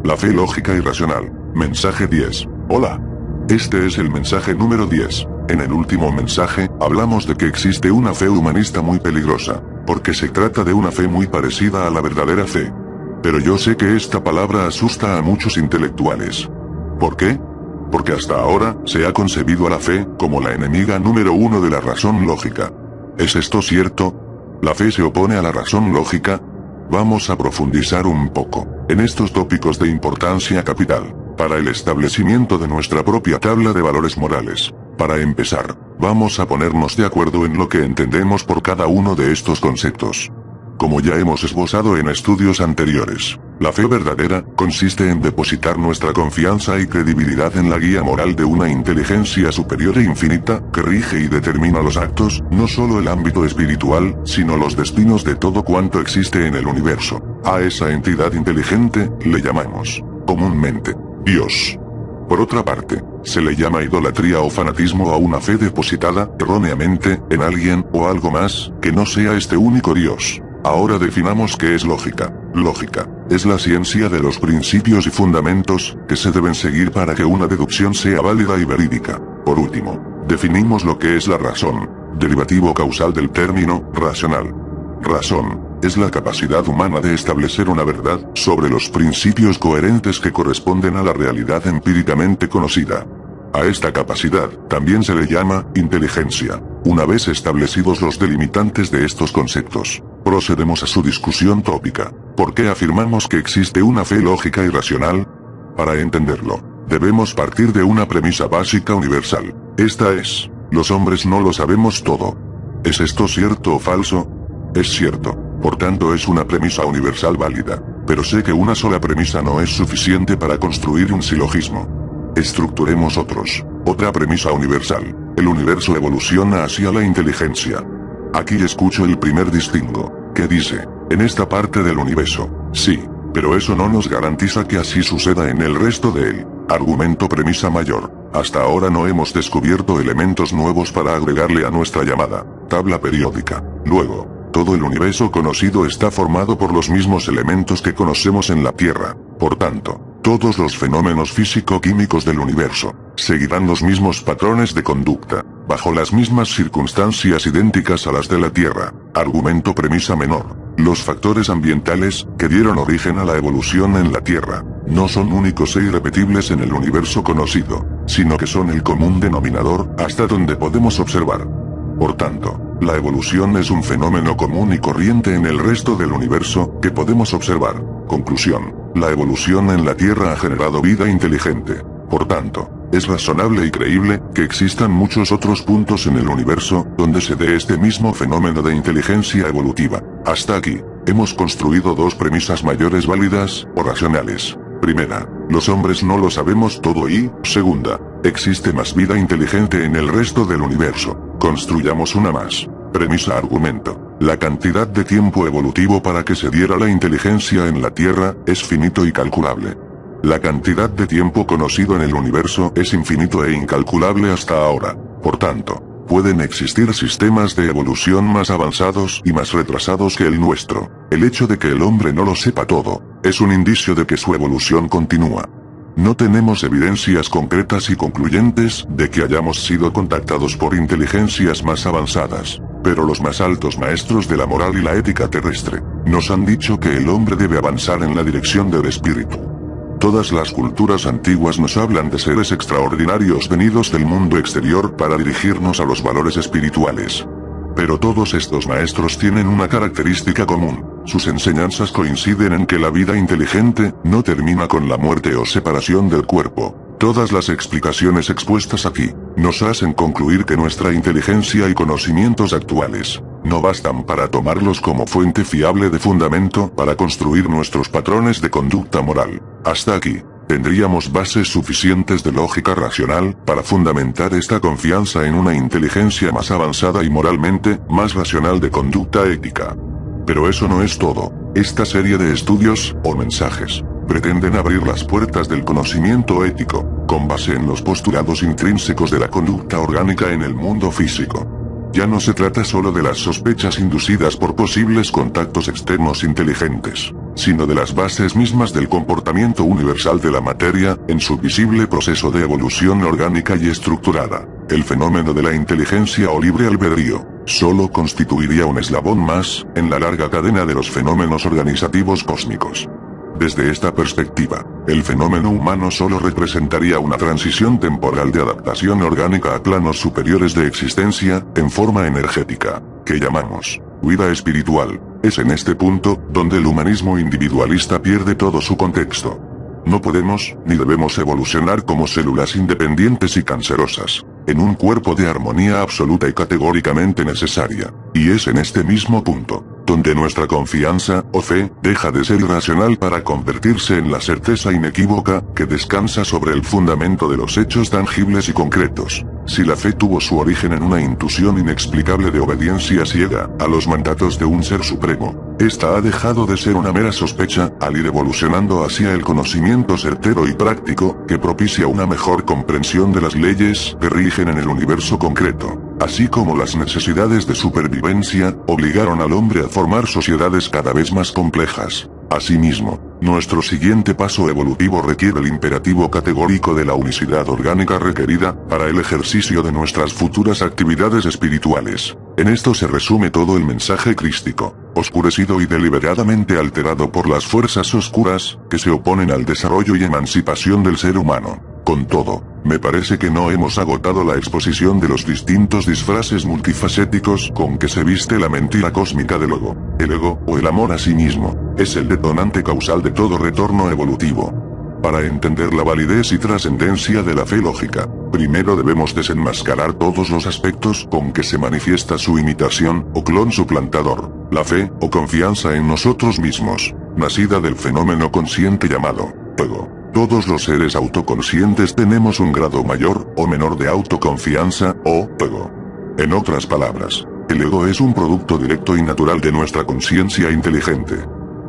La fe lógica y racional. Mensaje 10. Hola. Este es el mensaje número 10. En el último mensaje, hablamos de que existe una fe humanista muy peligrosa, porque se trata de una fe muy parecida a la verdadera fe. Pero yo sé que esta palabra asusta a muchos intelectuales. ¿Por qué? Porque hasta ahora, se ha concebido a la fe como la enemiga número uno de la razón lógica. ¿Es esto cierto? ¿La fe se opone a la razón lógica? Vamos a profundizar un poco en estos tópicos de importancia capital para el establecimiento de nuestra propia tabla de valores morales. Para empezar, vamos a ponernos de acuerdo en lo que entendemos por cada uno de estos conceptos. Como ya hemos esbozado en estudios anteriores, la fe verdadera consiste en depositar nuestra confianza y credibilidad en la guía moral de una inteligencia superior e infinita, que rige y determina los actos, no solo el ámbito espiritual, sino los destinos de todo cuanto existe en el universo. A esa entidad inteligente, le llamamos, comúnmente, Dios. Por otra parte, se le llama idolatría o fanatismo a una fe depositada, erróneamente, en alguien o algo más, que no sea este único Dios. Ahora definamos qué es lógica. Lógica es la ciencia de los principios y fundamentos que se deben seguir para que una deducción sea válida y verídica. Por último, definimos lo que es la razón, derivativo causal del término racional. Razón es la capacidad humana de establecer una verdad sobre los principios coherentes que corresponden a la realidad empíricamente conocida. A esta capacidad también se le llama inteligencia. Una vez establecidos los delimitantes de estos conceptos, procedemos a su discusión tópica. ¿Por qué afirmamos que existe una fe lógica y racional? Para entenderlo, debemos partir de una premisa básica universal. Esta es: los hombres no lo sabemos todo. ¿Es esto cierto o falso? Es cierto, por tanto es una premisa universal válida. Pero sé que una sola premisa no es suficiente para construir un silogismo. Estructuremos otra premisa universal. El universo evoluciona hacia la inteligencia. Aquí escucho el primer distingo, que dice: en esta parte del universo. Sí, pero eso no nos garantiza que así suceda en el resto de él. Argumento premisa mayor. Hasta ahora no hemos descubierto elementos nuevos para agregarle a nuestra llamada tabla periódica. Luego, todo el universo conocido está formado por los mismos elementos que conocemos en la Tierra. Por tanto, todos los fenómenos físico-químicos del universo seguirán los mismos patrones de conducta, bajo las mismas circunstancias idénticas a las de la Tierra. Argumento premisa menor. Los factores ambientales, que dieron origen a la evolución en la Tierra, no son únicos e irrepetibles en el universo conocido, sino que son el común denominador, hasta donde podemos observar. Por tanto, la evolución es un fenómeno común y corriente en el resto del universo, que podemos observar. Conclusión: la evolución en la Tierra ha generado vida inteligente. Por tanto, es razonable y creíble que existan muchos otros puntos en el universo donde se dé este mismo fenómeno de inteligencia evolutiva. Hasta aquí, hemos construido dos premisas mayores válidas o racionales. Primera, los hombres no lo sabemos todo y, segunda, existe más vida inteligente en el resto del universo. Construyamos una más. Premisa argumento. La cantidad de tiempo evolutivo para que se diera la inteligencia en la Tierra es finito y calculable. La cantidad de tiempo conocido en el universo es infinito e incalculable hasta ahora. Por tanto, pueden existir sistemas de evolución más avanzados y más retrasados que el nuestro. El hecho de que el hombre no lo sepa todo, es un indicio de que su evolución continúa. No tenemos evidencias concretas y concluyentes de que hayamos sido contactados por inteligencias más avanzadas, pero los más altos maestros de la moral y la ética terrestre nos han dicho que el hombre debe avanzar en la dirección del espíritu. Todas las culturas antiguas nos hablan de seres extraordinarios venidos del mundo exterior para dirigirnos a los valores espirituales. Pero todos estos maestros tienen una característica común: sus enseñanzas coinciden en que la vida inteligente no termina con la muerte o separación del cuerpo. Todas las explicaciones expuestas aquí nos hacen concluir que nuestra inteligencia y conocimientos actuales no bastan para tomarlos como fuente fiable de fundamento para construir nuestros patrones de conducta moral. Hasta aquí, tendríamos bases suficientes de lógica racional para fundamentar esta confianza en una inteligencia más avanzada y moralmente más racional de conducta ética. Pero eso no es todo. Esta serie de estudios, o mensajes, pretenden abrir las puertas del conocimiento ético, con base en los postulados intrínsecos de la conducta orgánica en el mundo físico. Ya no se trata solo de las sospechas inducidas por posibles contactos externos inteligentes. sino de las bases mismas del comportamiento universal de la materia, en su visible proceso de evolución orgánica y estructurada. El fenómeno de la inteligencia o libre albedrío, solo constituiría un eslabón más, en la larga cadena de los fenómenos organizativos cósmicos. Desde esta perspectiva, el fenómeno humano solo representaría una transición temporal de adaptación orgánica a planos superiores de existencia, en forma energética, que llamamos vida espiritual. Es en este punto, donde el humanismo individualista pierde todo su contexto. No podemos, ni debemos evolucionar como células independientes y cancerosas, en un cuerpo de armonía absoluta y categóricamente necesaria. Y es en este mismo punto, donde nuestra confianza, o fe, deja de ser irracional para convertirse en la certeza inequívoca, que descansa sobre el fundamento de los hechos tangibles y concretos. Si la fe tuvo su origen en una intuición inexplicable de obediencia ciega, a los mandatos de un ser supremo, esta ha dejado de ser una mera sospecha, al ir evolucionando hacia el conocimiento certero y práctico, que propicia una mejor comprensión de las leyes que rigen en el universo concreto. Así como las necesidades de supervivencia, obligaron al hombre a formar sociedades cada vez más complejas. Asimismo, nuestro siguiente paso evolutivo requiere el imperativo categórico de la unicidad orgánica requerida para el ejercicio de nuestras futuras actividades espirituales. En esto se resume todo el mensaje crístico, oscurecido y deliberadamente alterado por las fuerzas oscuras, que se oponen al desarrollo y emancipación del ser humano. Con todo, me parece que no hemos agotado la exposición de los distintos disfraces multifacéticos con que se viste la mentira cósmica del ego. El ego, o el amor a sí mismo, es el detonante causal de todo retorno evolutivo. Para entender la validez y trascendencia de la fe lógica, primero debemos desenmascarar todos los aspectos con que se manifiesta su imitación, o clon suplantador, la fe, o confianza en nosotros mismos, nacida del fenómeno consciente llamado ego. Todos los seres autoconscientes tenemos un grado mayor o menor de autoconfianza, o ego. En otras palabras, el ego es un producto directo y natural de nuestra conciencia inteligente.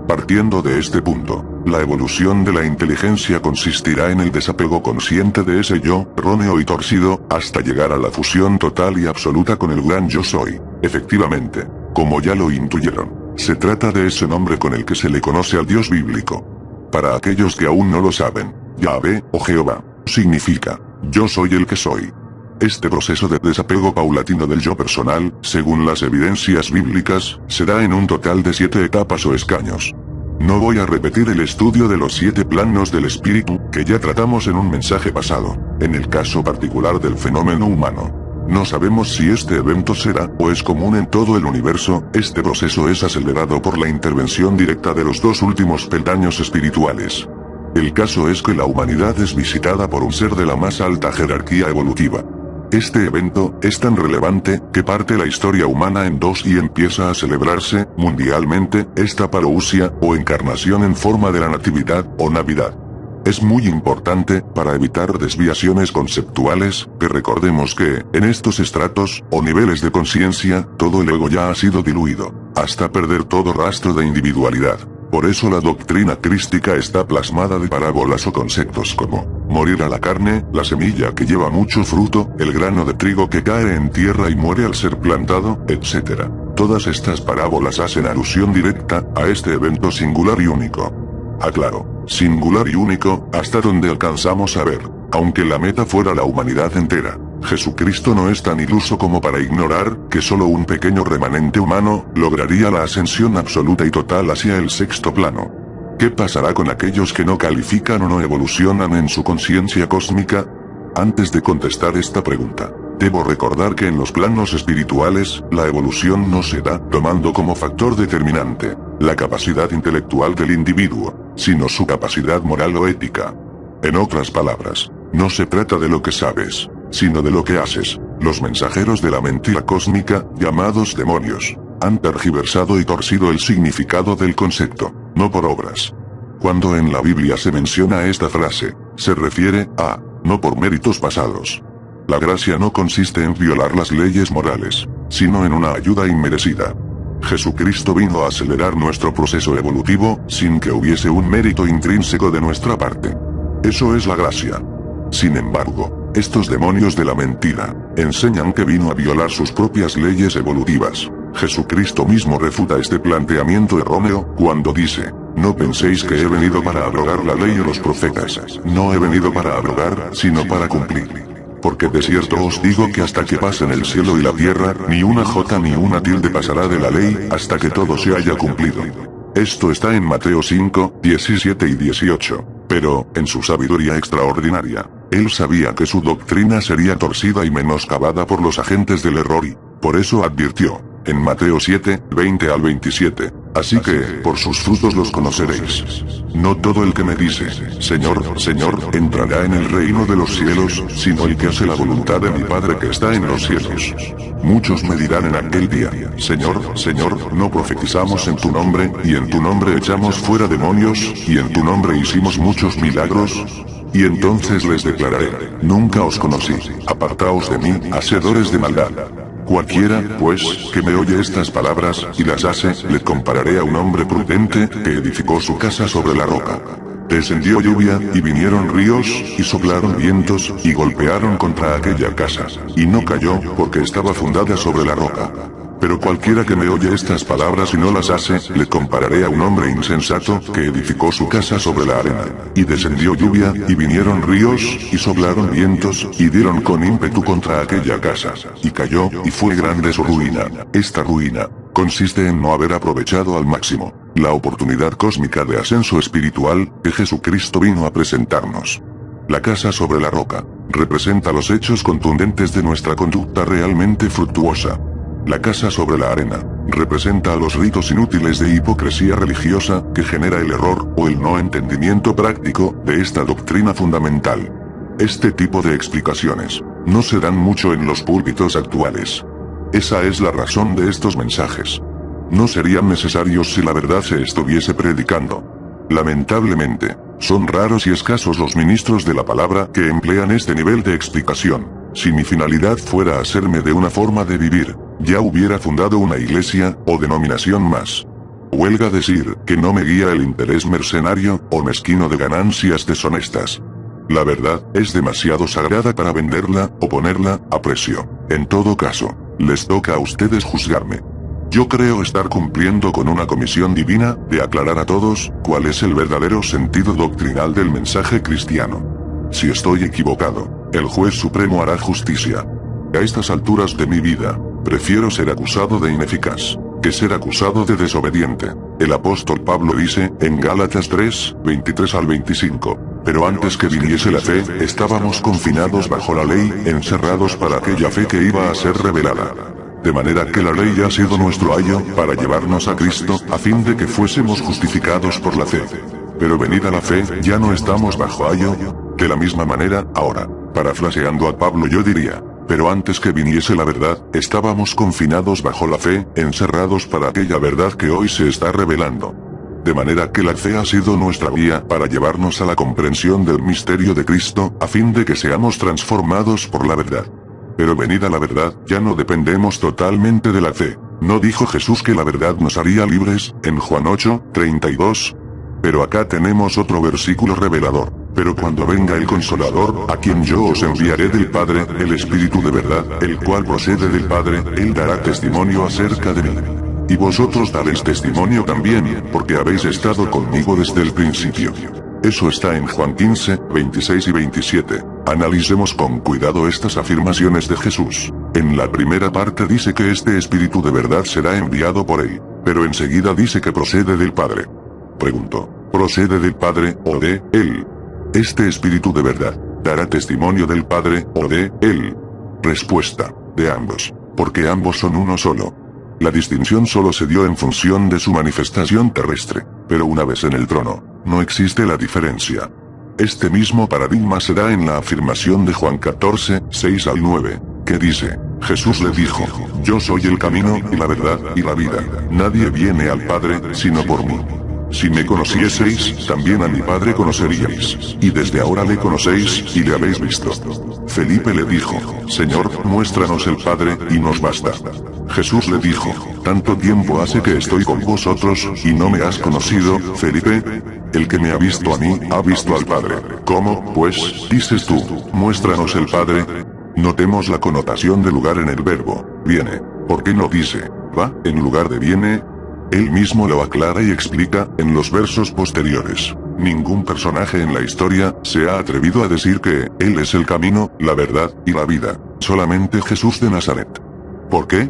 Partiendo de este punto, la evolución de la inteligencia consistirá en el desapego consciente de ese yo, erróneo y torcido, hasta llegar a la fusión total y absoluta con el gran yo soy. Efectivamente, como ya lo intuyeron, se trata de ese nombre con el que se le conoce al Dios bíblico. Para aquellos que aún no lo saben, Yahvé, o Jehová, significa, yo soy el que soy. Este proceso de desapego paulatino del yo personal, según las evidencias bíblicas, se da en un total de 7 etapas o escaños. No voy a repetir el estudio de los 7 planos del espíritu, que ya tratamos en un mensaje pasado. En el caso particular del fenómeno humano, no sabemos si este evento será, o es común en todo el universo. Este proceso es acelerado por la intervención directa de los 2 últimos peldaños espirituales. El caso es que la humanidad es visitada por un ser de la más alta jerarquía evolutiva. Este evento es tan relevante, que parte la historia humana en 2 y empieza a celebrarse, mundialmente, esta parousia, o encarnación en forma de la Natividad, o Navidad. Es muy importante, para evitar desviaciones conceptuales, que recordemos que, en estos estratos, o niveles de conciencia, todo el ego ya ha sido diluido, hasta perder todo rastro de individualidad. Por eso la doctrina crística está plasmada de parábolas o conceptos como, morir a la carne, la semilla que lleva mucho fruto, el grano de trigo que cae en tierra y muere al ser plantado, etc. Todas estas parábolas hacen alusión directa, a este evento singular y único. Aclaro, singular y único, hasta donde alcanzamos a ver, aunque la meta fuera la humanidad entera. Jesucristo no es tan iluso como para ignorar que solo un pequeño remanente humano lograría la ascensión absoluta y total hacia el 6º plano. ¿Qué pasará con aquellos que no califican o no evolucionan en su conciencia cósmica? Antes de contestar esta pregunta, debo recordar que en los planos espirituales, la evolución no se da tomando como factor determinante la capacidad intelectual del individuo, sino su capacidad moral o ética. En otras palabras, no se trata de lo que sabes, sino de lo que haces. Los mensajeros de la mentira cósmica, llamados demonios, han tergiversado y torcido el significado del concepto, no por obras. Cuando en la Biblia se menciona esta frase, se refiere a, no por méritos pasados. La gracia no consiste en violar las leyes morales, sino en una ayuda inmerecida. Jesucristo vino a acelerar nuestro proceso evolutivo, sin que hubiese un mérito intrínseco de nuestra parte. Eso es la gracia. Sin embargo, estos demonios de la mentira, enseñan que vino a violar sus propias leyes evolutivas. Jesucristo mismo refuta este planteamiento erróneo, cuando dice, No penséis que he venido para abrogar la ley o los profetas. No he venido para abrogar, sino para cumplir. Porque de cierto os digo que hasta que pasen el cielo y la tierra, ni una jota ni una tilde pasará de la ley, hasta que todo se haya cumplido. Esto está en Mateo 5, 17 y 18. Pero, en su sabiduría extraordinaria, él sabía que su doctrina sería torcida y menoscabada por los agentes del error y, por eso advirtió, en Mateo 7, 20 al 27, así que, por sus frutos los conoceréis. No todo el que me dice, Señor, Señor, entrará en el reino de los cielos, sino el que hace la voluntad de mi Padre que está en los cielos. Muchos me dirán en aquel día, Señor, Señor, no profetizamos en tu nombre, y en tu nombre echamos fuera demonios, y en tu nombre hicimos muchos milagros. Y entonces les declararé, nunca os conocí, apartaos de mí, hacedores de maldad. Cualquiera, pues, que me oye estas palabras, y las hace, le compararé a un hombre prudente, que edificó su casa sobre la roca. Descendió lluvia, y vinieron ríos, y soplaron vientos, y golpearon contra aquella casa. Y no cayó, porque estaba fundada sobre la roca. Pero cualquiera que me oye estas palabras y no las hace, le compararé a un hombre insensato, que edificó su casa sobre la arena. Y descendió lluvia, y vinieron ríos, y soplaron vientos, y dieron con ímpetu contra aquella casa. Y cayó, y fue grande su ruina. Esta ruina consiste en no haber aprovechado al máximo la oportunidad cósmica de ascenso espiritual, que Jesucristo vino a presentarnos. La casa sobre la roca representa los hechos contundentes de nuestra conducta realmente fructuosa. La casa sobre la arena representa a los ritos inútiles de hipocresía religiosa que genera el error o el no entendimiento práctico de esta doctrina fundamental. Este tipo de explicaciones no se dan mucho en los púlpitos actuales. Esa es la razón de estos mensajes. No serían necesarios si la verdad se estuviese predicando. Lamentablemente, son raros y escasos los ministros de la palabra que emplean este nivel de explicación. Si mi finalidad fuera hacerme de una forma de vivir, ya hubiera fundado una iglesia o denominación más. Huelga decir que no me guía el interés mercenario o mezquino de ganancias deshonestas. La verdad es demasiado sagrada para venderla o ponerla a precio. En todo caso, les toca a ustedes juzgarme. Yo creo estar cumpliendo con una comisión divina de aclarar a todos cuál es el verdadero sentido doctrinal del mensaje cristiano. Si estoy equivocado, el juez supremo hará justicia. A estas alturas de mi vida, prefiero ser acusado de ineficaz que ser acusado de desobediente. El apóstol Pablo dice, en Gálatas 3, 23 al 25, pero antes que viniese la fe, estábamos confinados bajo la ley, encerrados para aquella fe que iba a ser revelada. De manera que la ley ha sido nuestro ayo para llevarnos a Cristo, a fin de que fuésemos justificados por la fe. Pero venida la fe, ya no estamos bajo ayo. De la misma manera, ahora, parafraseando a Pablo yo diría, pero antes que viniese la verdad, estábamos confinados bajo la fe, encerrados para aquella verdad que hoy se está revelando. De manera que la fe ha sido nuestra guía para llevarnos a la comprensión del misterio de Cristo, a fin de que seamos transformados por la verdad. Pero venida la verdad, ya no dependemos totalmente de la fe. ¿No dijo Jesús que la verdad nos haría libres, en Juan 8, 32? Pero acá tenemos otro versículo revelador. Pero cuando venga el Consolador, a quien yo os enviaré del Padre, el Espíritu de verdad, el cual procede del Padre, él dará testimonio acerca de mí. Y vosotros daréis testimonio también, porque habéis estado conmigo desde el principio. Eso está en Juan 15, 26 y 27. Analicemos con cuidado estas afirmaciones de Jesús. En la primera parte dice que este Espíritu de verdad será enviado por él, pero enseguida dice que procede del Padre. Pregunto, ¿procede del Padre o de él? Este Espíritu de verdad dará testimonio del Padre o de él. Respuesta, de ambos, porque ambos son uno solo. La distinción solo se dio en función de su manifestación terrestre, pero una vez en el trono, no existe la diferencia. Este mismo paradigma se da en la afirmación de Juan 14, 6 al 9, que dice, Jesús le dijo, yo soy el camino y la verdad y la vida, nadie viene al Padre sino por mí. Si me conocieseis, también a mi Padre conoceríais, y desde ahora le conocéis y le habéis visto. Felipe le dijo, Señor, muéstranos el Padre, y nos basta. Jesús le dijo, tanto tiempo hace que estoy con vosotros, y no me has conocido, Felipe. El que me ha visto a mí, ha visto al Padre. ¿Cómo, pues, dices tú, muéstranos el Padre? Notemos la connotación de lugar en el verbo, viene. ¿Por qué no dice, va, en lugar de viene? Él mismo lo aclara y explica en los versos posteriores. Ningún personaje en la historia se ha atrevido a decir que Él es el camino, la verdad y la vida, solamente Jesús de Nazaret. ¿Por qué?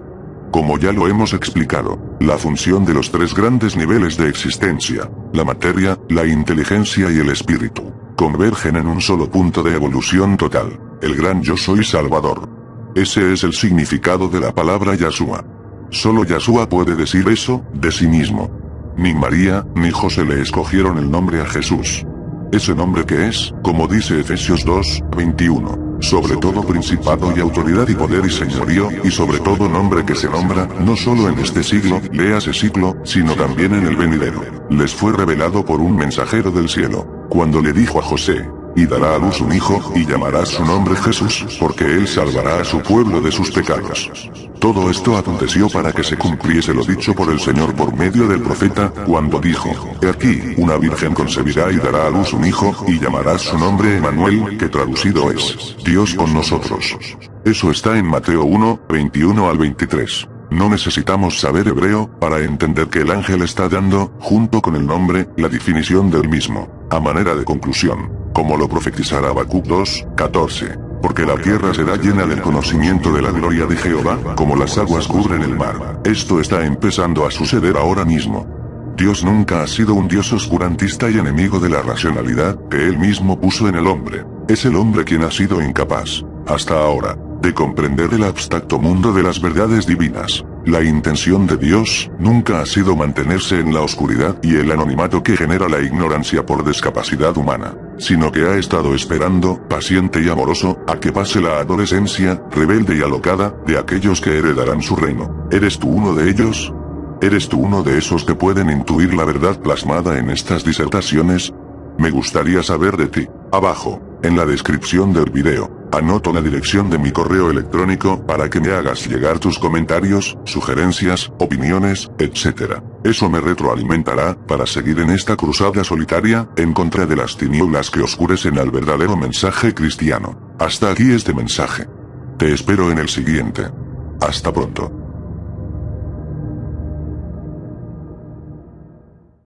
Como ya lo hemos explicado, la función de los tres grandes niveles de existencia, la materia, la inteligencia y el espíritu, convergen en un solo punto de evolución total, el gran Yo Soy Salvador. Ese es el significado de la palabra Yahshua. Solo Yahshua puede decir eso de sí mismo. Ni María, ni José le escogieron el nombre a Jesús. Ese nombre que es, como dice Efesios 2, 21, sobre todo principado y autoridad y poder y señorío, y sobre todo nombre que se nombra, no solo en este siglo, léase siglo, sino también en el venidero. Les fue revelado por un mensajero del cielo, cuando le dijo a José, y dará a luz un hijo, y llamará su nombre Jesús, porque él salvará a su pueblo de sus pecados. Todo esto aconteció para que se cumpliese lo dicho por el Señor por medio del profeta, cuando dijo, he aquí, una virgen concebirá y dará a luz un hijo, y llamará su nombre Emmanuel, que traducido es, Dios con nosotros. Eso está en Mateo 1, 21 al 23. No necesitamos saber hebreo para entender que el ángel está dando, junto con el nombre, la definición del mismo, a manera de conclusión, como lo profetizará Habacuc 2, 14. Porque la tierra será llena del conocimiento de la gloria de Jehová, como las aguas cubren el mar. Esto está empezando a suceder ahora mismo. Dios nunca ha sido un Dios oscurantista y enemigo de la racionalidad que Él mismo puso en el hombre. Es el hombre quien ha sido incapaz, hasta ahora, de comprender el abstracto mundo de las verdades divinas. La intención de Dios nunca ha sido mantenerse en la oscuridad y el anonimato que genera la ignorancia por discapacidad humana, sino que ha estado esperando, paciente y amoroso, a que pase la adolescencia, rebelde y alocada, de aquellos que heredarán su reino. ¿Eres tú uno de ellos? ¿Eres tú uno de esos que pueden intuir la verdad plasmada en estas disertaciones? Me gustaría saber de ti. Abajo, en la descripción del video, anoto la dirección de mi correo electrónico para que me hagas llegar tus comentarios, sugerencias, opiniones, etc. Eso me retroalimentará para seguir en esta cruzada solitaria, en contra de las tinieblas que oscurecen al verdadero mensaje cristiano. Hasta aquí este mensaje. Te espero en el siguiente. Hasta pronto.